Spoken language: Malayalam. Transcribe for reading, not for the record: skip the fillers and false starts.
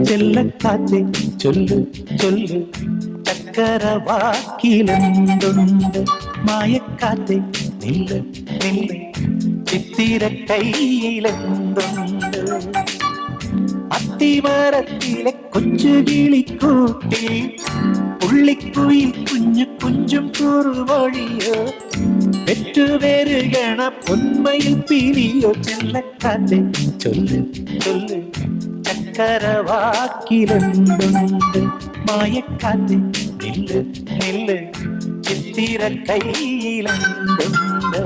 ചെല്ലക്കാത്തെ ചൊല്ലു ചൊല്ലു ചക്കരവാക്കിലെന്തുണ്ട് മായക്കാത്തെ നില്ല് നില്ല് ചിത്തിര കയ്യിലെന്തുണ്ട് അത്തിമരത്തിലെ കൊച്ചു കിളിക്കൂട്ടിൽ പുള്ളിക്കുയിൽ കുഞ്ഞു കുഞ്ചും കുറുവഴിയോ പെറ്റുപെരുകണ പൊന്മയിൽ പിരിയോ ചെല്ലക്കാത്തെ ചൊല്ല് ചൊല്ല് ചക്കരവാക്കിലെന്തുണ്ട് മായക്കാത്തെ നില്ല് നില്ല് ചിത്തിര കയ്യിലെന്തുണ്ട്